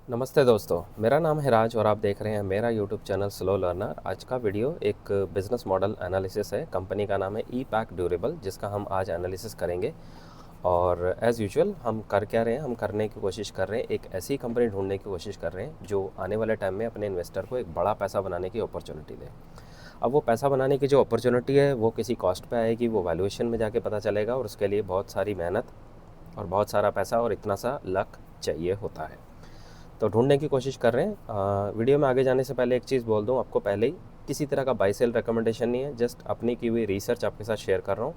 नमस्ते दोस्तों, मेरा नाम है राज और आप देख रहे हैं मेरा यूट्यूब चैनल स्लो लर्नर। आज का वीडियो एक बिज़नेस मॉडल एनालिसिस है। कंपनी का नाम है ई पैक ड्यूरेबल, जिसका हम आज एनालिसिस करेंगे। और एज़ यूजुअल हम कर क्या रहे हैं, हम करने की कोशिश कर रहे हैं, एक ऐसी कंपनी ढूंढने की कोशिश कर रहे हैं जो आने वाले टाइम में अपने इन्वेस्टर को एक बड़ा पैसा बनाने की अपॉर्चुनिटी दे। अब वो पैसा बनाने की जो अपॉर्चुनिटी है वो किसी कॉस्ट पे आएगी, वो वैल्यूएशन में जाके पता चलेगा, और उसके लिए बहुत सारी मेहनत और बहुत सारा पैसा और इतना सा लक चाहिए होता है। तो ढूँढने की कोशिश कर रहे हैं। वीडियो में आगे जाने से पहले एक चीज़ बोल दूँ आपको पहले ही, किसी तरह का बाई सेल रिकमेंडेशन नहीं है, जस्ट अपनी की हुई रिसर्च आपके साथ शेयर कर रहा हूँ।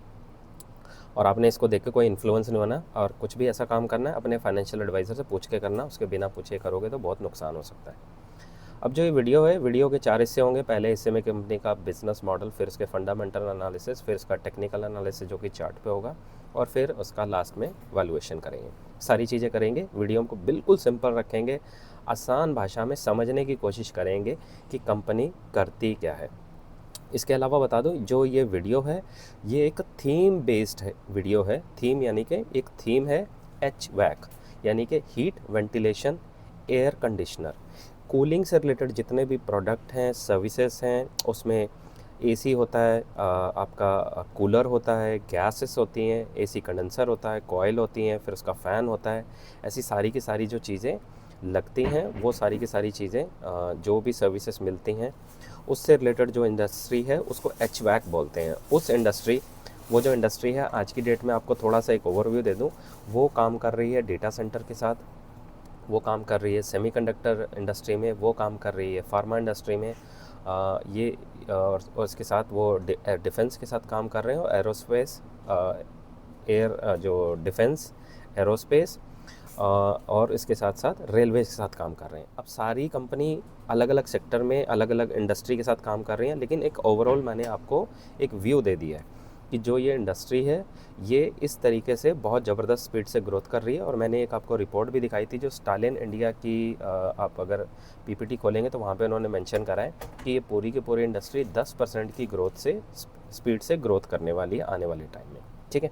और आपने इसको देख के कोई इन्फ्लुएंस नहीं होना, और कुछ भी ऐसा काम करना है अपने फाइनेंशियल एडवाइज़र से पूछ के करना, उसके बिना पूछे करोगे तो बहुत नुकसान हो सकता है। अब जो ये वीडियो है, वीडियो के 4 हिस्से होंगे। पहले हिस्से में कंपनी का बिजनेस मॉडल, फिर उसके फंडामेंटल एनालिसिस, फिर उसका टेक्निकल एनालिसिस जो कि चार्ट पे होगा, और फिर उसका लास्ट में वैल्यूएशन करेंगे। सारी चीज़ें करेंगे, वीडियो को बिल्कुल सिंपल रखेंगे, आसान भाषा में समझने की कोशिश करेंगे कि कंपनी करती क्या है। इसके अलावा बता दूं, जो ये वीडियो है ये एक थीम बेस्ड है वीडियो है। थीम यानी कि एक थीम है एच वैक, यानी कि heat ventilation air conditioner. Cooling से रिलेटेड जितने भी प्रोडक्ट हैं, सर्विसेज हैं, उसमें एसी होता है, आपका कूलर होता है, गैसेस होती हैं, एसी कंडेंसर होता है, कॉयल होती हैं, फिर उसका फ़ैन होता है। ऐसी सारी की सारी जो चीज़ें लगती हैं, वो सारी की सारी चीज़ें जो भी सर्विसेज मिलती हैं, उससे रिलेटेड जो इंडस्ट्री है उसको एचवैक बोलते हैं। उस इंडस्ट्री, वो जो इंडस्ट्री है आज की डेट में, आपको थोड़ा सा एक ओवरव्यू दे दूँ, वो काम कर रही है डेटा सेंटर के साथ, वो काम कर रही है सेमीकंडक्टर इंडस्ट्री में, वो काम कर रही है फार्मा इंडस्ट्री में। ये और इसके साथ वो डिफेंस के साथ काम कर रहे हैं, और एरोस्पेस, एयर जो डिफेंस, एरोस्पेस, और इसके साथ साथ रेलवे के साथ काम कर रहे हैं। अब सारी कंपनी अलग अलग सेक्टर में अलग अलग इंडस्ट्री के साथ काम कर रही हैं, लेकिन एक ओवरऑल मैंने आपको एक व्यू दे दिया है कि जो ये इंडस्ट्री है ये इस तरीके से बहुत ज़बरदस्त स्पीड से ग्रोथ कर रही है। और मैंने एक आपको रिपोर्ट भी दिखाई थी जो स्टालिन इंडिया की, आप अगर पीपीटी खोलेंगे तो वहाँ पे उन्होंने मेंशन करा है कि ये पूरी की पूरी इंडस्ट्री 10% की ग्रोथ से, स्पीड से ग्रोथ करने वाली है आने वाले टाइम में। ठीक है,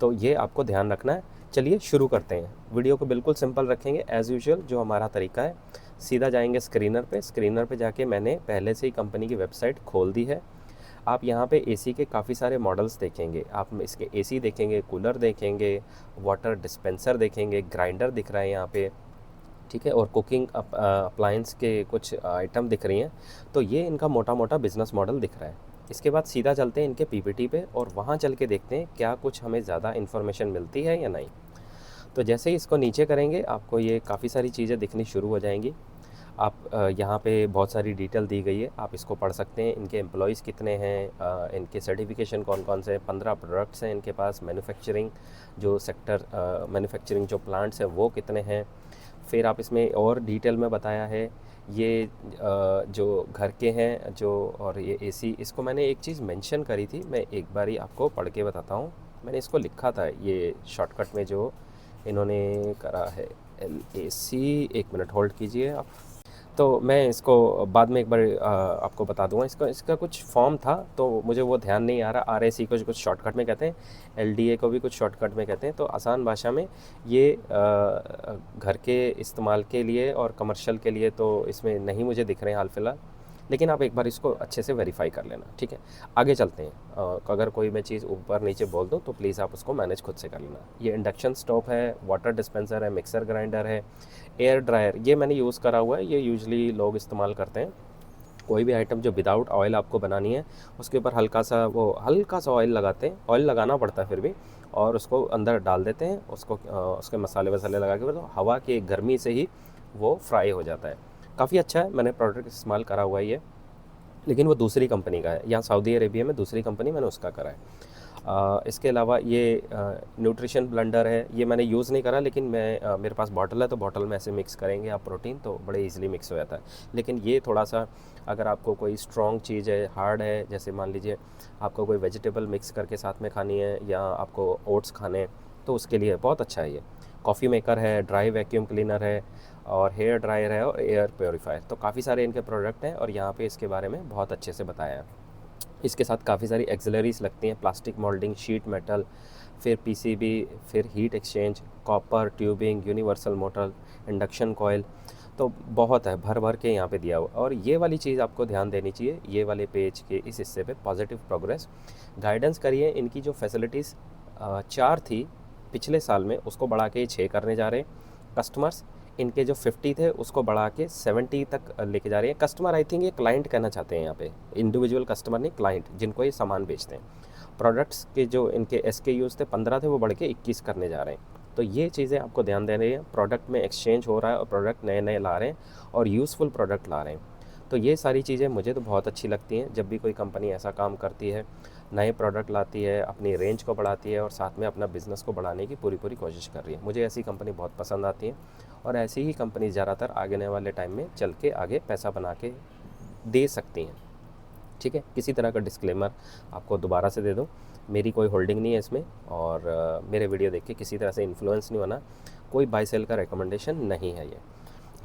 तो ये आपको ध्यान रखना है। चलिए शुरू करते हैं। वीडियो को बिल्कुल सिंपल रखेंगे एज़ यूजुअल, जो हमारा तरीका है। सीधा जाएंगे स्क्रीनर पे। स्क्रीनर पे जाके मैंने पहले से ही कंपनी की वेबसाइट खोल दी है। आप यहाँ पे एसी के काफ़ी सारे मॉडल्स देखेंगे। आप इसके एसी देखेंगे, कूलर देखेंगे, वाटर डिस्पेंसर देखेंगे, ग्राइंडर दिख रहा है यहाँ पे, ठीक है, और कुकिंग अप्लायंस के कुछ आइटम दिख रही हैं। तो ये इनका मोटा मोटा बिजनेस मॉडल दिख रहा है। इसके बाद सीधा चलते हैं इनके पीपीटी पे, और वहाँ चल के देखते हैं क्या कुछ हमें ज़्यादा इन्फॉर्मेशन मिलती है या नहीं। तो जैसे ही इसको नीचे करेंगे आपको ये काफ़ी सारी चीज़ें दिखनी शुरू हो जाएंगी। आप यहाँ पे बहुत सारी डिटेल दी गई है, आप इसको पढ़ सकते हैं। इनके एम्प्लॉयज़ कितने हैं, इनके सर्टिफिकेशन कौन कौन से, 15 प्रोडक्ट्स हैं इनके पास। मैन्युफैक्चरिंग जो सेक्टर, मैन्युफैक्चरिंग जो प्लांट्स हैं वो कितने हैं। फिर आप इसमें और डिटेल में बताया है ये जो घर के हैं जो, और ये एसी, इसको मैंने एक चीज़ मेंशन करी थी, मैं एक बारी आपको पढ़ के बताता हूँ। मैंने इसको लिखा था ये शॉर्टकट में जो इन्होंने करा है, LAC। एक मिनट होल्ड कीजिए आप। तो मैं इसको बाद में एक बार आपको बता दूंगा। इसका कुछ फॉर्म था तो मुझे वो ध्यान नहीं आ रहा। RAC को कुछ शॉर्टकट में कहते हैं, LDA को भी कुछ शॉर्टकट में कहते हैं। तो आसान भाषा में ये घर के इस्तेमाल के लिए और कमर्शियल के लिए तो इसमें नहीं मुझे दिख रहे हैं हाल फिलहाल, लेकिन आप एक बार इसको अच्छे से वेरीफाई कर लेना। ठीक है, आगे चलते हैं। अगर कोई मैं चीज़ ऊपर नीचे बोल दूँ तो प्लीज़ आप उसको मैनेज खुद से कर लेना। ये इंडक्शन स्टोव है, वाटर डिस्पेंसर है, मिक्सर ग्राइंडर है, एयर ड्रायर ये मैंने यूज़ करा हुआ है। ये यूजली लोग इस्तेमाल करते हैं। कोई भी आइटम जो विदाउट ऑयल आपको बनानी है, उसके ऊपर हल्का सा ऑयल लगाते हैं, ऑयल लगाना पड़ता है फिर भी, और उसको अंदर डाल देते हैं, उसको उसके मसाले वसाले लगा के, तो हवा की गर्मी से ही वो फ्राई हो जाता है। काफ़ी अच्छा है, मैंने प्रोडक्ट इस्तेमाल करा हुआ है ये, लेकिन वो दूसरी कंपनी का है। यहाँ सऊदी अरेबिया में दूसरी कंपनी, मैंने उसका करा है। इसके अलावा ये न्यूट्रिशन ब्लेंडर है, ये मैंने यूज़ नहीं करा, लेकिन मेरे पास बॉटल है, तो बॉटल में ऐसे मिक्स करेंगे आप प्रोटीन तो बड़े इजीली मिक्स हो जाता है। लेकिन ये थोड़ा सा, अगर आपको कोई स्ट्रॉन्ग चीज़ है, हार्ड है, जैसे मान लीजिए आपको कोई वेजिटेबल मिक्स करके साथ में खानी है, या आपको ओट्स खाने हैं, तो उसके लिए बहुत अच्छा है ये। कॉफ़ी मेकर है, ड्राई वैक्यूम क्लीनर है, और हेयर ड्रायर है, और एयर प्योरीफायर। तो काफ़ी सारे इनके प्रोडक्ट हैं, और यहाँ पे इसके बारे में बहुत अच्छे से बताया है। इसके साथ काफ़ी सारी एक्सिलरीज लगती हैं, प्लास्टिक मोल्डिंग, शीट मेटल, फिर PCB, फिर heat exchange, copper tubing, universal motor, induction coil. तो बहुत है, भर भर के यहाँ पे दिया हुआ। और ये वाली चीज़ आपको ध्यान देनी चाहिए, ये वाले पेज के इस हिस्से पे पॉजिटिव प्रोग्रेस गाइडेंस करिए। इनकी जो फैसिलिटीज़ 4 थी पिछले साल में, उसको बढ़ा के 6 करने जा रहे हैं। कस्टमर्स इनके जो 50 थे उसको बढ़ा के 70 तक लेके जा रहे हैं। कस्टमर आई थिंक ये क्लाइंट कहना चाहते हैं यहाँ पे, इंडिविजुअल कस्टमर नहीं, क्लाइंट जिनको ये सामान बेचते हैं। प्रोडक्ट्स के जो इनके SKUs थे 15 थे, वो बढ़ के 21 करने जा रहे हैं। तो ये चीज़ें आपको ध्यान देनी है। प्रोडक्ट में एक्सचेंज हो रहा है और प्रोडक्ट नए नए ला रहे हैं और यूज़फुल प्रोडक्ट ला रहे हैं। तो ये सारी चीज़ें मुझे तो बहुत अच्छी लगती हैं जब भी कोई कंपनी ऐसा काम करती है, नए प्रोडक्ट लाती है, अपनी रेंज को बढ़ाती है और साथ में अपना बिज़नेस को बढ़ाने की पूरी पूरी कोशिश कर रही है। मुझे ऐसी कंपनी बहुत पसंद आती है और ऐसी ही कंपनी ज़्यादातर आगे वाले टाइम में चल के आगे पैसा बना के दे सकती हैं। ठीक है, किसी तरह का डिस्क्लेमर आपको दोबारा से दे दूँ, मेरी कोई होल्डिंग नहीं है इसमें और मेरे वीडियो देख के किसी तरह से इन्फ्लुएंस नहीं होना, कोई बाय सेल का रिकमेंडेशन नहीं है ये।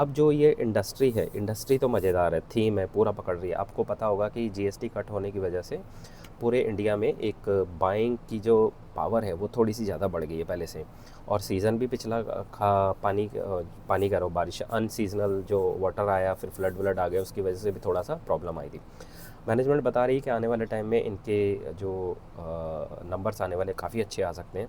अब जो ये इंडस्ट्री है, इंडस्ट्री तो मज़ेदार है, थीम है, पूरा पकड़ रही है। आपको पता होगा कि GST कट होने की वजह से पूरे इंडिया में एक बाइंग की जो पावर है वो थोड़ी सी ज़्यादा बढ़ गई है पहले से। और सीज़न भी पिछला पानी कह रहा हूँ, बारिश अनसीजनल जो वाटर आया, फिर फ्लड आ गया, उसकी वजह से भी थोड़ा सा प्रॉब्लम आई थी। मैनेजमेंट बता रही है कि आने वाले टाइम में इनके जो नंबर्स आने वाले काफ़ी अच्छे आ सकते हैं।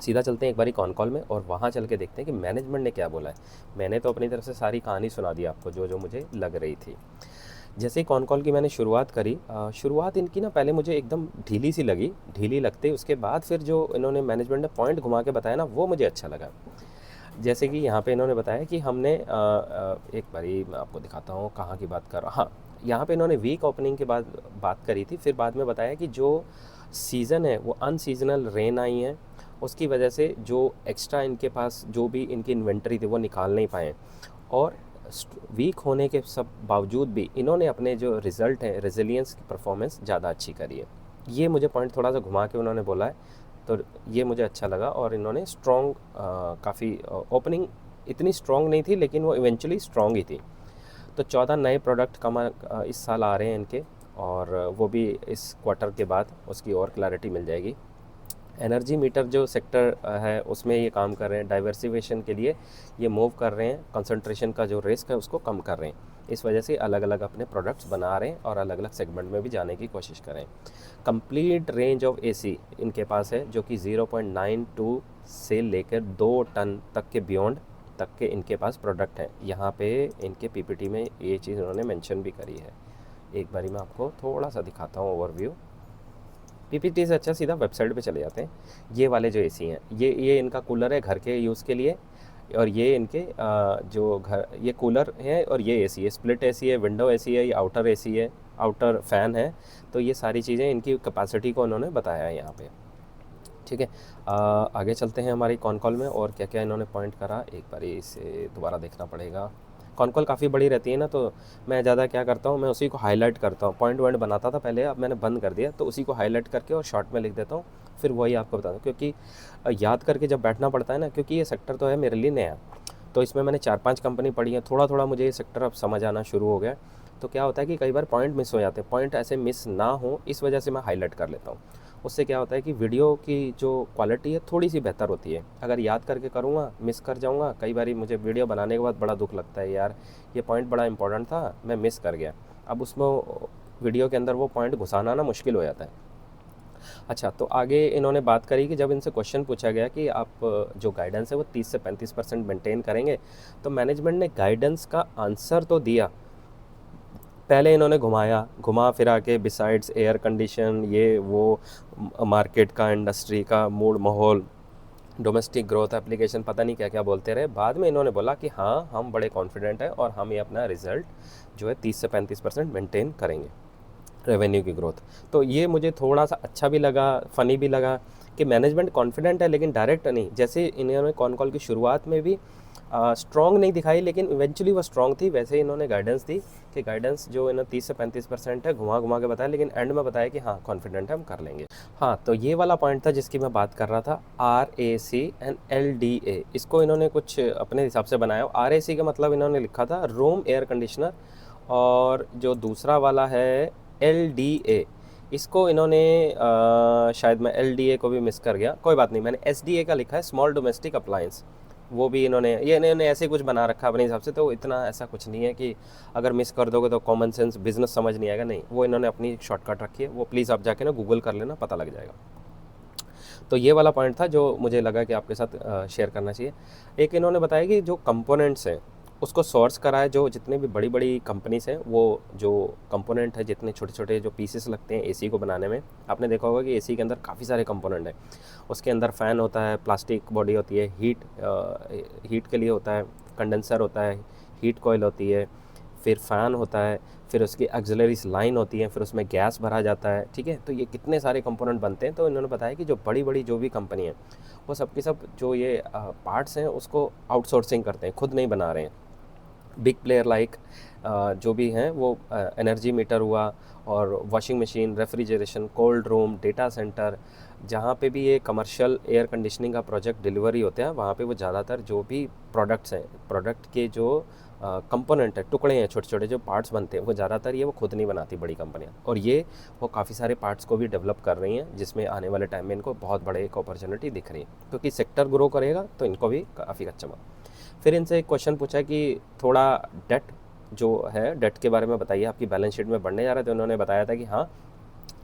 सीधा चलते हैं एक बारी कॉन कॉल में और वहाँ चल के देखते हैं कि मैनेजमेंट ने क्या बोला है। मैंने तो अपनी तरफ से सारी कहानी सुना दी आपको, जो जो मुझे लग रही थी। जैसे ही कॉन कॉल की मैंने शुरुआत करी, शुरुआत इनकी ना पहले मुझे एकदम ढीली सी लगी। ढीली लगते उसके बाद फिर जो इन्होंने मैनेजमेंट ने पॉइंट घुमा के बताया ना, वो मुझे अच्छा लगा। जैसे कि यहाँ पे इन्होंने बताया कि हमने एक बारी मैं आपको दिखाता हूँ कहाँ की बात कर रहा। हाँ, यहाँ पे इन्होंने वीक ओपनिंग के बाद बात करी थी, फिर बाद में बताया कि जो सीज़न है वो अनसीजनल रेन आई है, उसकी वजह से जो एक्स्ट्रा इनके पास जो भी इनकी इन्वेंटरी थी वो निकाल नहीं पाए। और वीक होने के सब बावजूद भी इन्होंने अपने जो रिज़ल्ट हैं, रेजिलियंस की परफॉर्मेंस ज़्यादा अच्छी करी है। ये मुझे पॉइंट थोड़ा सा घुमा के उन्होंने बोला है, तो ये मुझे अच्छा लगा। और इन्होंने स्ट्रॉन्ग काफ़ी ओपनिंग इतनी स्ट्रॉन्ग नहीं थी लेकिन वो इवेंचुअली स्ट्रॉन्ग ही थी। तो 14 नए प्रोडक्ट इस साल आ रहे हैं इनके, और वो भी इस क्वार्टर के बाद उसकी और क्लैरिटी मिल जाएगी। एनर्जी मीटर जो सेक्टर है उसमें ये काम कर रहे हैं, डाइवर्सिफिकेशन के लिए ये मूव कर रहे हैं, कंसंट्रेशन का जो रिस्क है उसको कम कर रहे हैं। इस वजह से अलग अलग अपने प्रोडक्ट्स बना रहे हैं और अलग अलग सेगमेंट में भी जाने की कोशिश करें। कंप्लीट रेंज ऑफ AC इनके पास है, जो कि 0.92 से लेकर 2 टन तक के बियॉन्ड तक के इनके पास प्रोडक्ट हैं। यहाँ पे इनके PPT में ये चीज़ उन्होंने मेंशन भी करी है। एक बारी मैं आपको थोड़ा सा दिखाता हूँ ओवरव्यू। PPT से अच्छा सीधा वेबसाइट पे चले जाते हैं। ये वाले जो AC हैं, ये इनका कूलर है घर के यूज़ के लिए, और ये इनके जो घर, ये कूलर है और ये AC है, स्प्लिट AC है, विंडो AC है, ये आउटर AC है, आउटर फ़ैन है। तो ये सारी चीज़ें इनकी कैपेसिटी को उन्होंने बताया है यहाँ पे। ठीक है, आगे चलते हैं हमारी कॉन कॉल में और क्या क्या इन्होंने पॉइंट करा। एक बार इसे दोबारा देखना पड़ेगा। कॉन कॉल काफ़ी बड़ी रहती है ना, तो मैं ज़्यादा क्या करता हूँ, मैं उसी को हाईलाइट करता हूँ। पॉइंट वॉइंट बनाता था पहले, अब मैंने बंद कर दिया, तो उसी को हाईलाइट करके और शॉर्ट में लिख देता हूँ, फिर वही आपको बताता हूँ। क्योंकि याद करके जब बैठना पड़ता है ना, क्योंकि ये सेक्टर तो है मेरे लिए नया, तो इसमें मैंने 4-5 कंपनी पढ़ी है, थोड़ा थोड़ा मुझे ये सेक्टर अब समझ आना शुरू हो गया। तो क्या होता है कि कई बार पॉइंट मिस हो जाते हैं, पॉइंट ऐसे मिस ना हो इस वजह से मैं हाईलाइट कर लेता हूँ। उससे क्या होता है कि वीडियो की जो क्वालिटी है थोड़ी सी बेहतर होती है। अगर याद करके करूँगा, मिस कर जाऊँगा, कई बार मुझे वीडियो बनाने के बाद बड़ा दुख लगता है, यार ये पॉइंट बड़ा इंपॉर्टेंट था, मैं मिस कर गया। अब उसमें वीडियो के अंदर वो पॉइंट घुसाना ना मुश्किल हो जाता है। अच्छा, तो आगे इन्होंने बात करी कि जब इनसे क्वेश्चन पूछा गया कि आप जो गाइडेंस है वो 30 से 35% मेंटेन करेंगे, तो मैनेजमेंट ने गाइडेंस का आंसर तो दिया। पहले इन्होंने घुमा फिरा के बिसाइड्स एयर कंडीशन, ये वो मार्केट का, इंडस्ट्री का मूड माहौल, डोमेस्टिक ग्रोथ, एप्लीकेशन, पता नहीं क्या क्या बोलते रहे। बाद में इन्होंने बोला कि हाँ, हम बड़े कॉन्फिडेंट हैं और हम ये अपना रिज़ल्ट जो है 30 से 35% मेंटेन करेंगे, रेवेन्यू की ग्रोथ। तो ये मुझे थोड़ा सा अच्छा भी लगा, फ़नी भी लगा कि मैनेजमेंट कॉन्फिडेंट है लेकिन डायरेक्ट नहीं। जैसे इन्होंने कॉन कॉल की शुरुआत में भी स्ट्रॉन्ग नहीं दिखाई, लेकिन इवेंचुअली वो स्ट्रॉन्ग थी। वैसे ही इन्होंने गाइडेंस दी कि गाइडेंस जो इन्होंने 30 से 35% है, घुमा घुमा के बताया, लेकिन एंड में बताया कि हाँ, कॉन्फिडेंट है, हम कर लेंगे। हाँ, तो ये वाला पॉइंट था जिसकी मैं बात कर रहा था, RAC एंड LDA। इसको इन्होंने कुछ अपने हिसाब से बनाया। RAC का मतलब इन्होंने लिखा था रूम एयर कंडीशनर, और जो दूसरा वाला है LDA, इसको इन्होंने शायद मैं LDA को भी मिस कर गया, कोई बात नहीं, मैंने SDA का लिखा है, स्मॉल डोमेस्टिक अप्लायंस। वो भी इन्होंने ऐसे कुछ बना रखा अपने हिसाब से, तो इतना ऐसा कुछ नहीं है कि अगर मिस कर दोगे तो कॉमन सेंस बिजनेस समझ नहीं आएगा, नहीं, वो इन्होंने अपनी शॉर्टकट रखी है, वो प्लीज़ आप जाके ना गूगल कर लेना, पता लग जाएगा। तो ये वाला पॉइंट था जो मुझे लगा कि आपके साथ शेयर करना चाहिए। एक इन्होंने बताया कि जो कंपोनेंट्स हैं उसको सोर्स करा है, जो जितने भी बड़ी बड़ी कंपनीज हैं वो जो कंपोनेंट है, जितने छोटे छोटे जो पीसेस लगते हैं एसी को बनाने में, आपने देखा होगा कि एसी के अंदर काफ़ी सारे कंपोनेंट हैं। उसके अंदर फ़ैन होता है, प्लास्टिक बॉडी होती है, हीट के लिए होता है, कंडेंसर होता है, हीट कॉइल होती है, फिर फ़ैन होता है, फिर उसकी ऑक्सिलरीज लाइन होती है, फिर उसमें गैस भरा जाता है, ठीक है। तो ये कितने सारे कंपोनेंट बनते हैं। तो इन्होंने बताया कि जो बड़ी बड़ी जो भी कंपनी है वो सब की सब जो ये पार्ट्स हैं उसको आउटसोर्सिंग करते हैं, खुद नहीं बना रहे हैं। बिग प्लेयर लाइक जो भी हैं वो एनर्जी मीटर हुआ, और washing machine, refrigeration, cold room, data centre, जहाँ पे भी ये कमर्शियल एयर कंडीशनिंग का प्रोजेक्ट डिलीवरी होते हैं, वहाँ पे वो ज़्यादातर जो भी प्रोडक्ट्स हैं, प्रोडक्ट के जो कंपोनेंट है, टुकड़े हैं, छोटे छोटे जो पार्ट्स बनते हैं, वो ज़्यादातर ये वो खुद नहीं बनाती बड़ी कंपनियाँ, और ये वो काफ़ी सारे पार्ट्स को भी डेवलप कर रही हैं, जिसमें आने वाले टाइम में इनको बहुत बड़े एक अपॉर्चुनिटी दिख रही है, क्योंकि सेक्टर ग्रो करेगा तो इनको भी काफ़ी अच्छा। फिर इनसे एक क्वेश्चन पूछा कि थोड़ा डेट जो है, डेट के बारे में बताइए, आपकी बैलेंस शीट में बढ़ने जा रहा है। तो उन्होंने बताया था कि हाँ,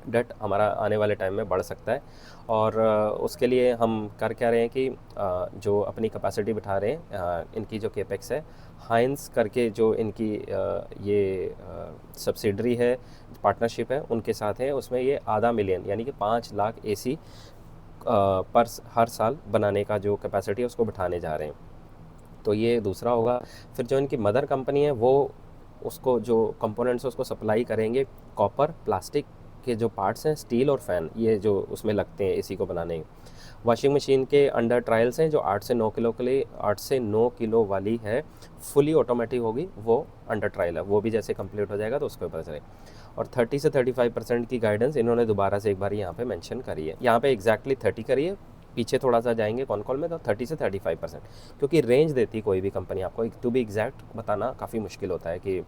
डेट हमारा आने वाले टाइम में बढ़ सकता है, और उसके लिए हम कर क्या रहे हैं कि जो अपनी कैपेसिटी बिठा रहे हैं, इनकी जो केपेक्स है, हाइंस करके जो इनकी ये सब्सिडरी है, पार्टनरशिप है उनके साथ है, उसमें ये $500,000 यानी कि 5 लाख एसी पर हर साल बनाने का जो कैपेसिटी है उसको बिठाने जा रहे हैं। तो ये दूसरा होगा। फिर जो इनकी मदर कंपनी है वो उसको जो कंपोनेंट्स है उसको सप्लाई करेंगे, कॉपर, प्लास्टिक के जो पार्ट्स हैं, स्टील और फैन, ये जो उसमें लगते हैं एसी को बनाने। वॉशिंग मशीन के अंडर ट्रायल्स हैं, जो 8 से 9 किलो के लिए, 8 से 9 किलो वाली है, फुली ऑटोमेटिक होगी, वो अंडर ट्रायल है, वो भी जैसे कंप्लीट हो जाएगा तो उसको पता चलेगा। और 30 से 35% की गाइडेंस इन्होंने दोबारा से एक बार यहाँ पे मेंशन करी है। यहाँ पे एग्जैक्टली 30 करी है, पीछे थोड़ा सा जाएंगे कॉन कॉल में तो 30 से 35%, क्योंकि रेंज देती कोई भी कंपनी आपको, टू बी एग्जैक्ट बताना काफ़ी मुश्किल होता है कि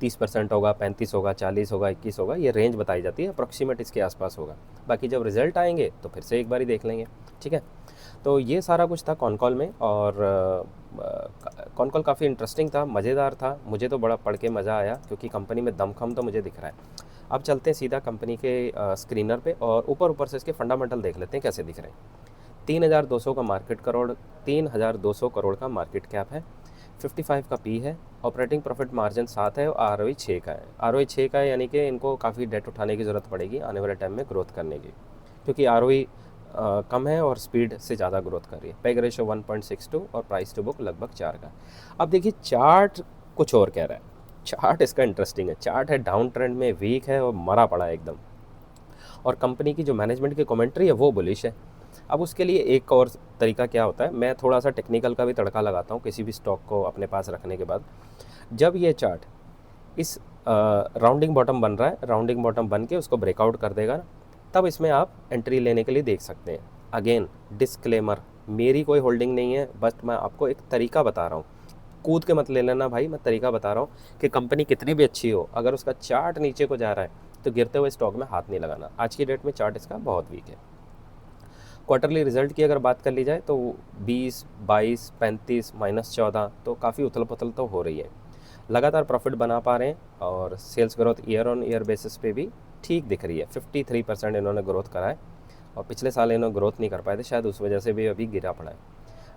30% होगा, 35 होगा, 40 होगा, 21 होगा, ये रेंज बताई जाती है, अप्रॉक्सीमेट इसके आसपास होगा। बाकी जब रिजल्ट आएंगे तो फिर से एक बार ही देख लेंगे, ठीक है। तो ये सारा कुछ था कॉन कॉल में, और कॉन कॉल काफ़ी इंटरेस्टिंग था, मज़ेदार था, मुझे तो बड़ा पढ़ के मज़ा आया, क्योंकि कंपनी में दमखम तो मुझे दिख रहा है। अब चलते हैं सीधा कंपनी के स्क्रीनर पे, और ऊपर से इसके फंडामेंटल देख लेते हैं कैसे दिख रहे हैं। 3,200 करोड़ का मार्केट कैप है, 55 का पी है, ऑपरेटिंग प्रॉफिट मार्जिन 7 है, और आरओई 6 का है। आरओई 6 का है, यानी कि इनको काफ़ी डेट उठाने की ज़रूरत पड़ेगी आने वाले टाइम में ग्रोथ करने की, क्योंकि आरओई कम है और स्पीड से ज़्यादा ग्रोथ कर रही है। पेग रेशो 1.62 और प्राइस टू बुक लगभग 4 का। अब देखिए चार्ट कुछ और कह रहा है, चार्ट इसका इंटरेस्टिंग है, चार्ट है डाउन ट्रेंड में, वीक है और मरा पड़ा है एकदम, और कंपनी की जो मैनेजमेंट की कमेंट्री है वो बुलिश है। अब उसके लिए एक और तरीका क्या होता है, मैं थोड़ा सा टेक्निकल का भी तड़का लगाता हूँ किसी भी स्टॉक को अपने पास रखने के बाद। जब ये चार्ट इस राउंडिंग बॉटम बन रहा है, राउंडिंग बॉटम बन के उसको ब्रेकआउट कर देगा ना, तब इसमें आप एंट्री लेने के लिए देख सकते हैं। अगेन डिस्क्लेमर, मेरी कोई होल्डिंग नहीं है, बस मैं आपको एक तरीका बता रहा हूँ, कूद के मत ले लेना भाई, मैं तरीका बता रहा हूँ कि कंपनी कितनी भी अच्छी हो, अगर उसका चार्ट नीचे को जा रहा है तो गिरते हुए स्टॉक में हाथ नहीं लगाना। आज की डेट में चार्ट इसका बहुत वीक है। क्वार्टरली रिजल्ट की अगर बात कर ली जाए तो 20, 22, 35, -14, तो काफ़ी उथल पुथल तो हो रही है। लगातार प्रॉफिट बना पा रहे हैं, और sales growth year on year basis पे भी ठीक दिख रही है। 53% इन्होंने ग्रोथ करा है, और पिछले साल इन्होंने ग्रोथ नहीं कर पाए थे, शायद उस वजह से भी अभी गिरा पड़ा है।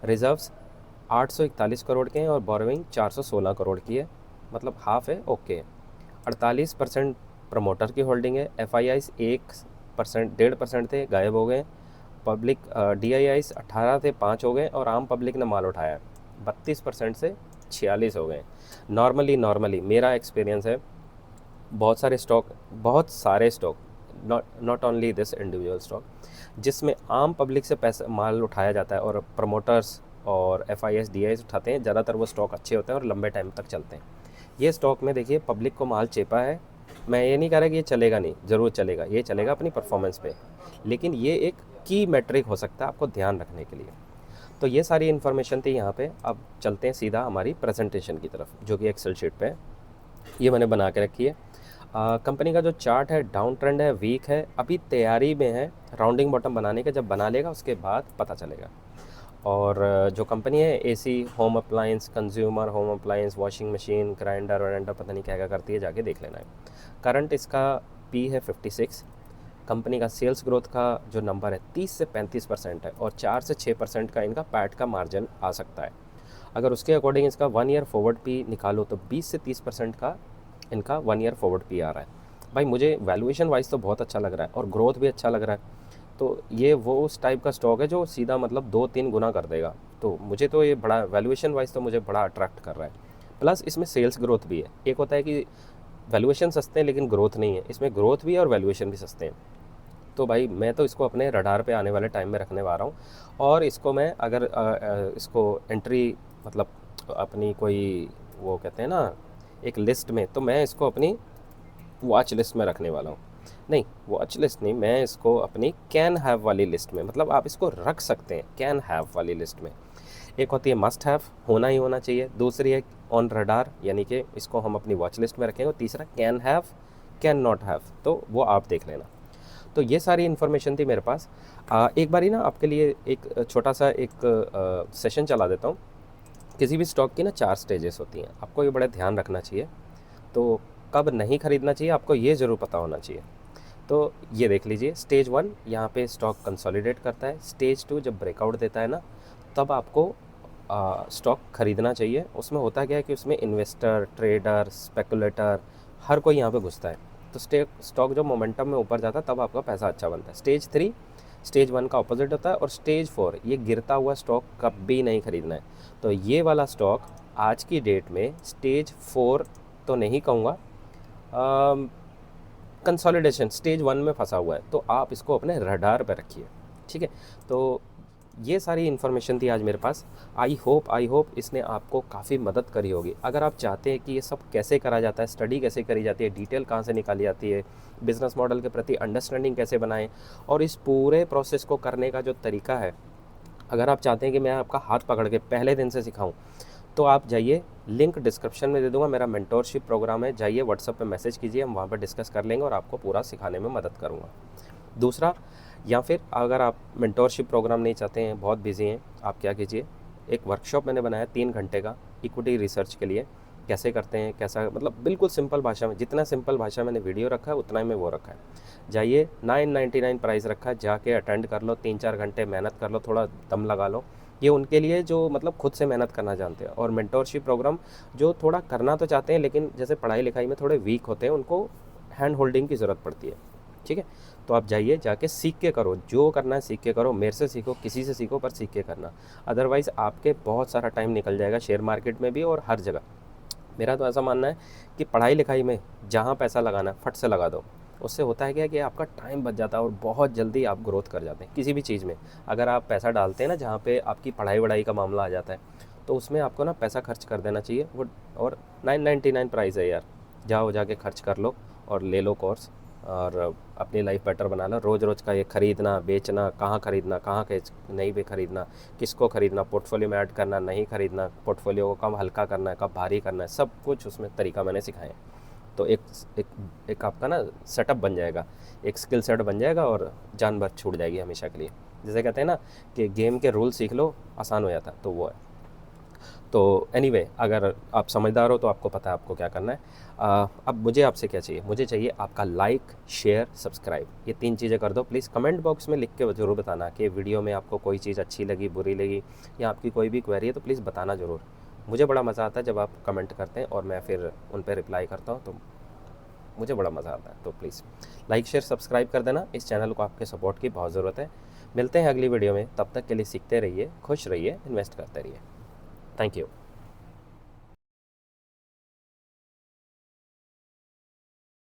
रिजर्व्स 841 करोड़ के हैं, और बोरोइंग 416 करोड़ की है, मतलब हाफ है, ओके। 48% प्रमोटर की होल्डिंग है। FIIs 1%, 1.5% थे, गायब हो गए। पब्लिक DIIs 18 थे, 5 हो गए, और आम पब्लिक ने माल उठाया 32% से 46 हो गए। नॉर्मली मेरा एक्सपीरियंस है, बहुत सारे stock, not only this individual stock, जिसमें आम पब्लिक से पैसा माल उठाया जाता है और प्रमोटर्स और FIIs DIIs उठाते हैं, ज़्यादातर वो स्टॉक अच्छे होते हैं और लंबे टाइम तक चलते हैं। ये स्टॉक में देखिए पब्लिक को माल चेपा है, मैं ये नहीं कह रहा कि ये चलेगा नहीं, ज़रूर चलेगा, ये चलेगा अपनी परफॉर्मेंस पे, लेकिन ये एक की मेट्रिक हो सकता है आपको ध्यान रखने के लिए। तो ये सारी इन्फॉर्मेशन थी यहाँ पे। अब चलते हैं सीधा हमारी प्रेजेंटेशन की तरफ, जो कि एक्सेल शीट पे है, ये मैंने बना के रखी है। कंपनी का जो चार्ट है डाउन ट्रेंड है, वीक है, अभी तैयारी में है राउंडिंग बॉटम बनाने का, जब बना लेगा उसके बाद पता चलेगा। और जो कंपनी है AC, home appliance, consumer home appliance, washing machine, grinder winder, पता नहीं क्या क्या करती है, जाके देख लेना है। करंट इसका पी है 56। कंपनी का सेल्स ग्रोथ का जो नंबर है 30 से 35% है और 4 से 6% का इनका पैट का मार्जिन आ सकता है। अगर उसके अकॉर्डिंग इसका 1 ईयर फॉरवर्ड पी निकालो तो 20 से 30% का इनका 1 ईयर फॉरवर्ड पी आ रहा है। भाई मुझे वैल्यूएशन वाइज तो बहुत अच्छा लग रहा है और ग्रोथ भी अच्छा लग रहा है। तो ये वो उस टाइप का स्टॉक है जो सीधा मतलब 2-3 गुना कर देगा। तो मुझे तो ये बड़ा वैल्यूएशन वाइज तो मुझे बड़ा अट्रैक्ट कर रहा है। प्लस इसमें सेल्स ग्रोथ भी है। एक होता है कि वैल्यूएशन सस्ते हैं लेकिन ग्रोथ नहीं है, इसमें ग्रोथ भी है और वैल्यूएशन भी सस्ते हैं। तो भाई मैं तो इसको अपने रडार पे आने वाले टाइम में रखने वाला हूँ। और इसको मैं अगर इसको एंट्री मतलब अपनी कोई वो कहते हैं ना एक लिस्ट में, तो मैं इसको अपनी वॉच लिस्ट में रखने वाला हूँ। नहीं, वॉच लिस्ट नहीं, मैं इसको अपनी कैन हैव वाली लिस्ट में, मतलब आप इसको रख सकते हैं कैन हैव वाली लिस्ट में। एक होती है मस्ट हैव, होना ही होना चाहिए। दूसरी है ऑन रडार, यानी कि इसको हम अपनी वॉच लिस्ट में रखेंगे। और तीसरा can have, can not have, तो वो आप देख लेना। तो ये सारी इन्फॉर्मेशन थी मेरे पास। एक बारी ना आपके लिए एक छोटा सा एक सेशन चला देता हूँ। किसी भी स्टॉक की ना 4 स्टेजेस होती हैं, आपको ये बड़ा ध्यान रखना चाहिए। तो कब नहीं खरीदना चाहिए आपको ये ज़रूर पता होना चाहिए। तो ये देख लीजिए, स्टेज 1 यहाँ पे स्टॉक कंसोलिडेट करता है। स्टेज 2 जब ब्रेकआउट देता है ना, तब आपको स्टॉक खरीदना चाहिए। उसमें होता क्या है कि उसमें इन्वेस्टर, ट्रेडर, स्पेकुलेटर हर कोई यहाँ पे घुसता है। तो स्टॉक जब मोमेंटम में ऊपर जाता है तब आपका पैसा अच्छा बनता है। स्टेज 3 स्टेज 1 का ऑपोजिट होता है। और स्टेज 4 ये गिरता हुआ स्टॉक कभी नहीं खरीदना है। तो ये वाला स्टॉक आज की डेट में स्टेज 4 तो नहीं कहूँगा, कंसोलिडेशन स्टेज 1 में फंसा हुआ है। तो आप इसको अपने रडार पर रखिए, ठीक है। तो ये सारी इन्फॉर्मेशन थी आज मेरे पास। आई होप इसने आपको काफ़ी मदद करी होगी। अगर आप चाहते हैं कि ये सब कैसे करा जाता है, स्टडी कैसे करी जाती है, डिटेल कहाँ से निकाली जाती है, बिज़नेस मॉडल के प्रति अंडरस्टैंडिंग कैसे बनाएं, और इस पूरे प्रोसेस को करने का जो तरीका है, अगर आप चाहते हैं कि मैं आपका हाथ पकड़ के पहले दिन से सिखाऊं, तो आप जाइए, लिंक डिस्क्रिप्शन में दे दूंगा। मेरा मेंटोरशिप प्रोग्राम है, जाइए व्हाट्सएप पे मैसेज कीजिए, हम वहाँ पर डिस्कस कर लेंगे और आपको पूरा सिखाने में मदद करूँगा। दूसरा, या फिर अगर आप मेंटोरशिप प्रोग्राम नहीं चाहते हैं, बहुत बिजी हैं, आप क्या कीजिए, एक वर्कशॉप मैंने बनाया 3 घंटे का इक्विटी रिसर्च के लिए। कैसे करते हैं, कैसा, मतलब बिल्कुल सिंपल भाषा में, जितना सिंपल भाषा मैंने वीडियो रखा है उतना ही में वो रखा है। जाइए, 999 प्राइस रखा है, जाके अटेंड कर लो, 3-4 घंटे मेहनत कर लो, थोड़ा दम लगा लो। ये उनके लिए जो मतलब खुद से मेहनत करना जानते हैं। और मेंटोरशिप प्रोग्राम जो थोड़ा करना तो चाहते हैं लेकिन जैसे पढ़ाई लिखाई में थोड़े वीक होते हैं, उनको हैंड होल्डिंग की ज़रूरत पड़ती है, ठीक है। तो आप जाइए, जाके सीख के करो, जो करना है सीख के करो। मेरे से सीखो, किसी से सीखो, पर सीख के करना। अदरवाइज़ आपके बहुत सारा टाइम निकल जाएगा शेयर मार्केट में भी और हर जगह। मेरा तो ऐसा मानना है कि पढ़ाई लिखाई में जहाँ पैसा लगाना है फट से लगा दो। उससे होता है क्या कि आपका टाइम बच जाता है और बहुत जल्दी आप ग्रोथ कर जाते हैं किसी भी चीज़ में। अगर आप पैसा डालते हैं ना जहाँ पे आपकी पढ़ाई वढ़ाई का मामला आ जाता है, तो उसमें आपको ना पैसा खर्च कर देना चाहिए। वो और 999 प्राइस है यार, जाओ जाके खर्च कर लो और ले लो कोर्स, और अपनी लाइफ बेटर बना लो। रोज़ रोज़ का ये ख़रीदना बेचना, कहाँ ख़रीदना कहाँ के नहीं भी ख़रीदना, किसको ख़रीदना, पोर्टफोलियो में ऐड करना नहीं ख़रीदना, पोर्टफोलियो को कब हल्का करना है कब भारी करना है, सब कुछ उसमें तरीका मैंने सिखाया है। तो एक एक आपका ना सेटअप बन जाएगा, एक स्किल सेट बन जाएगा और जान भर छूट जाएगी हमेशा के लिए। जैसे कहते हैं ना कि गेम के रूल सीख लो, आसान हो जाता है, तो वो है। तो एनीवे, अगर आप समझदार हो तो आपको पता है आपको क्या करना है। अब मुझे आपसे क्या चाहिए, मुझे चाहिए आपका लाइक, शेयर, सब्सक्राइब, ये 3 चीज़ें कर दो प्लीज़। कमेंट बॉक्स में लिख के ज़रूर बताना कि वीडियो में आपको कोई चीज़ अच्छी लगी, बुरी लगी, या आपकी कोई भी क्वेरी है तो प्लीज़ बताना ज़रूर। मुझे बड़ा मज़ा आता है जब आप कमेंट करते हैं और मैं फिर उन पर रिप्लाई करता हूँ, तो मुझे बड़ा मज़ा आता है। तो प्लीज़ लाइक, शेयर, सब्सक्राइब कर देना। इस चैनल को आपके सपोर्ट की बहुत ज़रूरत है। मिलते हैं अगली वीडियो में, तब तक के लिए सीखते रहिए, खुश रहिए, इन्वेस्ट करते रहिए। Thank you.